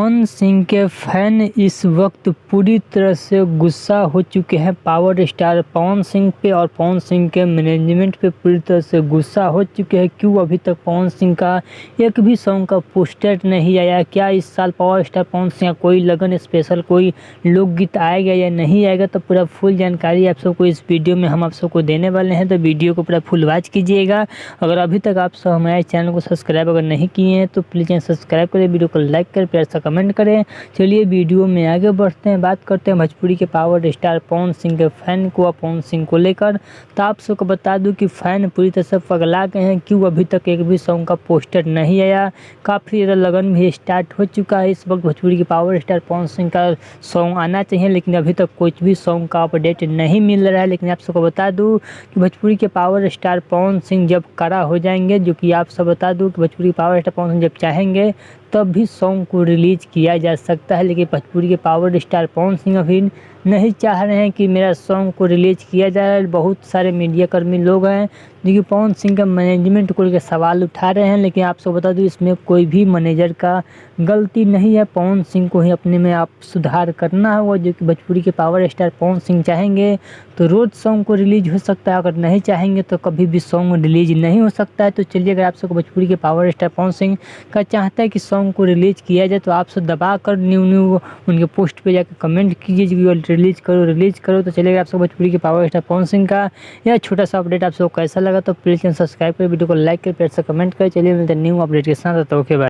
पवन सिंह के फैन इस वक्त पूरी तरह से गुस्सा हो चुके हैं पावर स्टार पवन सिंह पे और पवन सिंह के मैनेजमेंट पे पूरी तरह से गुस्सा हो चुके हैं। क्यों अभी तक पवन सिंह का एक भी सॉन्ग का पोस्टर नहीं आया? क्या इस साल पावर स्टार पवन सिंह का कोई लगन स्पेशल कोई लोकगीत आएगा या नहीं आएगा? तो पूरा फुल जानकारी आप सबको इस वीडियो में हम आप सबको देने वाले हैं, तो वीडियो को पूरा फुल वॉच कीजिएगा। अगर अभी तक आप सब हमारे चैनल को सब्सक्राइब अगर नहीं किए हैं तो प्लीज़ सब्सक्राइब करें, वीडियो को लाइक करें, प्यार से कमेंट करें। चलिए वीडियो में आगे बढ़ते हैं, बात करते हैं भोजपुरी के पावर स्टार पवन सिंह के फैन को और पवन सिंह को लेकर। तो आप सबको बता दूं कि फैन पूरी तरह से पगला गए हैं। क्यों अभी तक एक भी सॉन्ग का पोस्टर नहीं आया? काफ़ी ज़्यादा लगन भी स्टार्ट हो चुका है। इस वक्त भोजपुरी के पावर स्टार पवन सिंह का सॉन्ग आना चाहिए, लेकिन अभी तक कुछ भी सॉन्ग का अपडेट नहीं मिल रहा है। लेकिन आप सबको बता दूँ कि भोजपुरी के पावर स्टार पवन सिंह जब कड़ा हो जाएंगे, जो कि आप सब बता दूँ कि भोजपुरी के पावर स्टार पवन सिंह जब चाहेंगे तब भी सॉन्ग को रिलीज़ किया जा सकता है। लेकिन भोजपुरी के पावर स्टार पवन सिंह अभी नहीं चाह रहे हैं कि मेरा सॉन्ग को रिलीज़ किया जाए। बहुत सारे मीडिया कर्मी लोग हैं जो कि पवन सिंह का मैनेजमेंट को लेकर सवाल उठा रहे हैं, लेकिन आप सबको बता दूं इसमें कोई भी मैनेजर का गलती नहीं है। पवन सिंह को ही अपने में आप सुधार करना होगा। जो कि भोजपुरी के पावर स्टार पवन सिंह चाहेंगे तो रोज़ सॉन्ग को रिलीज़ हो सकता है, अगर नहीं चाहेंगे तो कभी भी सॉन्ग रिलीज़ नहीं हो सकता है। तो चलिए, अगर आप सबको भोजपुरी के पावर स्टार पवन सिंह का चाहता है कि सॉन्ग को रिलीज़ किया जाए तो आप सब दबा कर न्यू उनके पोस्ट पे जाकर कमेंट कीजिए कि रिलीज़ करो। तो चलिए, आप सब भोजपुरी के पावर स्टार पवन सिंह का यह छोटा सा अपडेट आप सबको कैसा लगा तो प्लीज़ सब्सक्राइब करें, वीडियो को लाइक करें, प्यार से कमेंट करें। चलिए मिलते हैं न्यू अपडेट के साथ। तो ओके बाय।